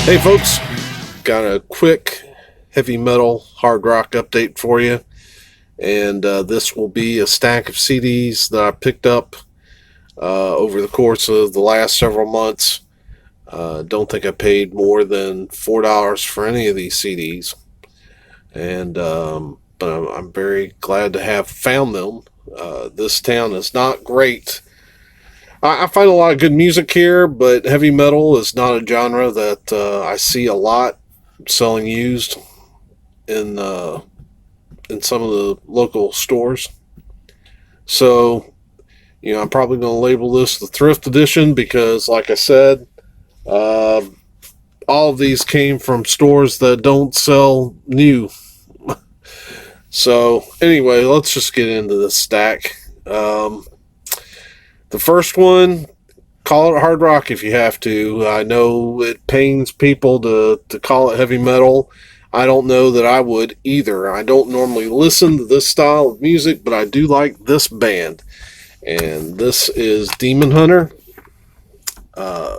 Hey folks, got a quick heavy metal hard rock update for you, and this will be a stack of CDs that I picked up over the course of the last several months. Don't think I paid more than $4 for any of these CDs, and but I'm very glad to have found them. This town is not great. I find a lot of good music here, but heavy metal is not a genre that I see a lot selling used in in some of the local stores. So, I'm probably going to label this the Thrift Edition because, like I said, uh, all of these came from stores that don't sell new. So, anyway, let's just get into this stack. The first one, call it hard rock if you have to. I know it pains people to call it heavy metal. I don't know that I would either. I don't normally listen to this style of music, but I do like this band. And this is Demon Hunter. Uh,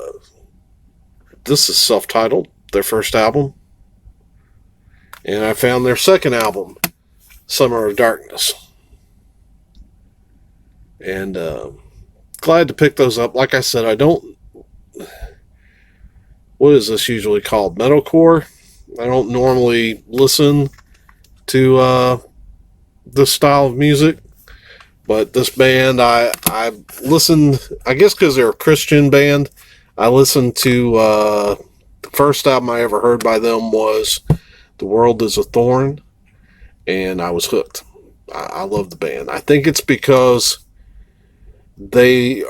this is self-titled, their first album. And I found their second album, Summer of Darkness. And glad to pick those up. Like I said, I don't... What is this usually called? Metalcore? I don't normally listen to this style of music, but this band, I listened, I guess because they're a Christian band, I listened to, the first album I ever heard by them was The World is a Thorn, and I was hooked. I love the band. I think it's because they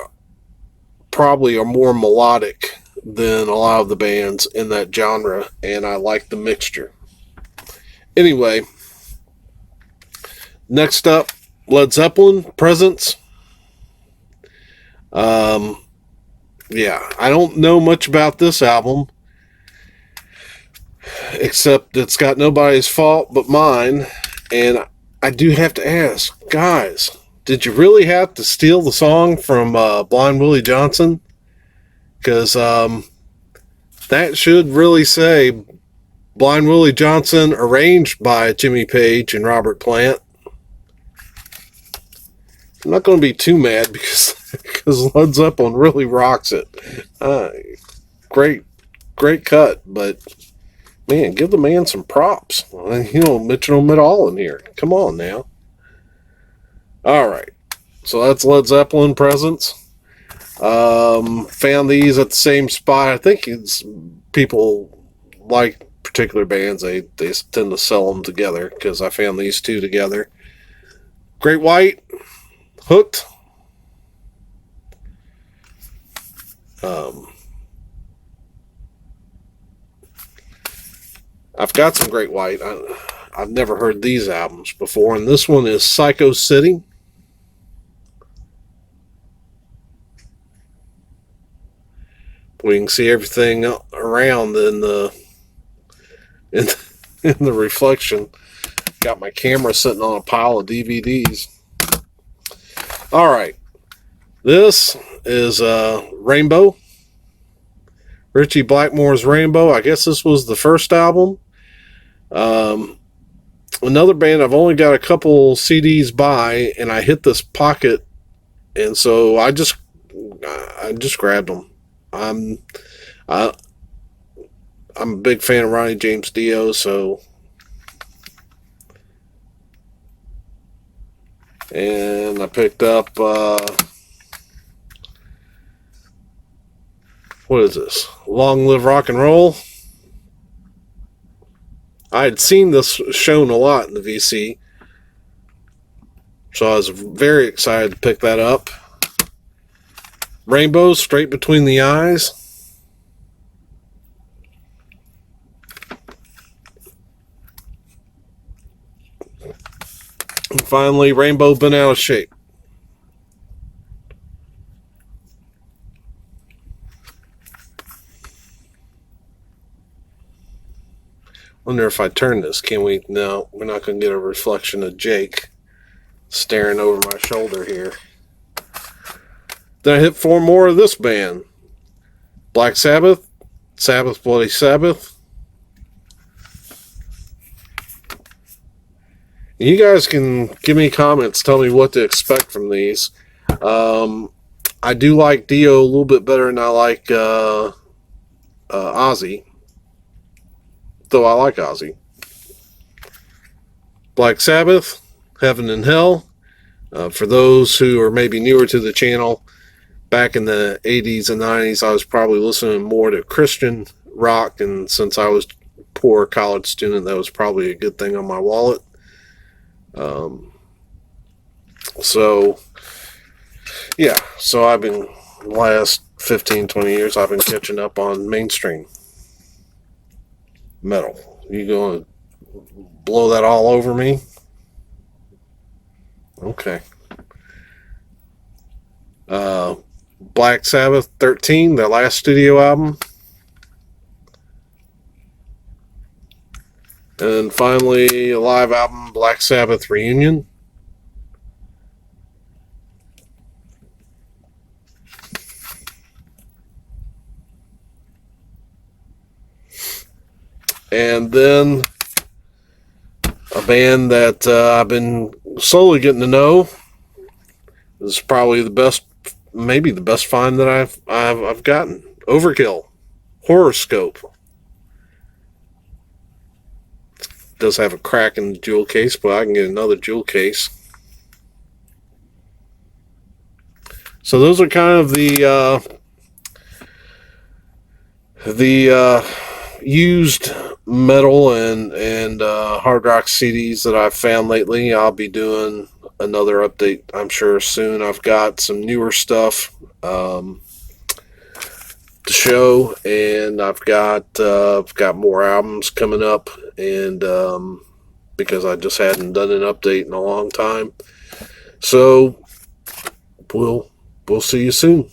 probably are more melodic than a lot of the bands in that genre, and I like the mixture. Anyway, next up, Led Zeppelin, Presence. Yeah, I don't know much about this album, except it's got nobody's fault but mine, and I do have to ask, guys, did you really have to steal the song from Blind Willie Johnson? Because that should really say Blind Willie Johnson, arranged by Jimmy Page and Robert Plant. I'm not going to be too mad because Led Zeppelin really rocks it. Great cut, but man, give the man some props. Mention them at all in here. Come on now. All right, so that's Led Zeppelin, Presence. Found these at the same spot. I think it's people like particular bands. They tend to sell them together because I found these two together. Great White, Hooked. I've got some Great White. I've never heard these albums before, and this one is Psycho City. We can see everything around in the in, in the reflection. Got my camera sitting on a pile of DVDs. All right, this is Rainbow. Richie Blackmore's Rainbow. I guess this was the first album. Another band I've only got a couple CDs by, and I hit this pocket, and so I just grabbed them. I'm a big fan of Ronnie James Dio, so, and I picked up what is this? Long Live Rock and Roll. I had seen this shown a lot in the VC, so I was very excited to pick that up. Rainbow, Straight Between the Eyes. And finally, Rainbow, Been Out of Shape. Wonder if I turn this, can we? No, we're not going to get a reflection of Jake staring over my shoulder here. Then I hit four more of this band. Black Sabbath, Sabbath, Bloody Sabbath. You guys can give me comments, tell me what to expect from these. I do like Dio a little bit better than I like Ozzy, though I like Ozzy. Black Sabbath, Heaven and Hell. For those who are maybe newer to the channel, back in the 80s and 90s, I was probably listening more to Christian rock, and since I was a poor college student, that was probably a good thing on my wallet. So I've been, last 15, 20 years, I've been catching up on mainstream metal. You gonna blow that all over me? Okay. Black Sabbath 13, their last studio album. And finally, a live album, Black Sabbath Reunion. And then a band that I've been slowly getting to know. This is probably the best, maybe the best find that I've gotten. Overkill, Horoscope. Does have a crack in the jewel case, but I can get another jewel case. So those are kind of the used metal and hard rock CDs that I've found lately. I'll be doing another update, I'm sure, soon. I've got some newer stuff to show, and I've got more albums coming up, and because I just hadn't done an update in a long time. So we'll see you soon.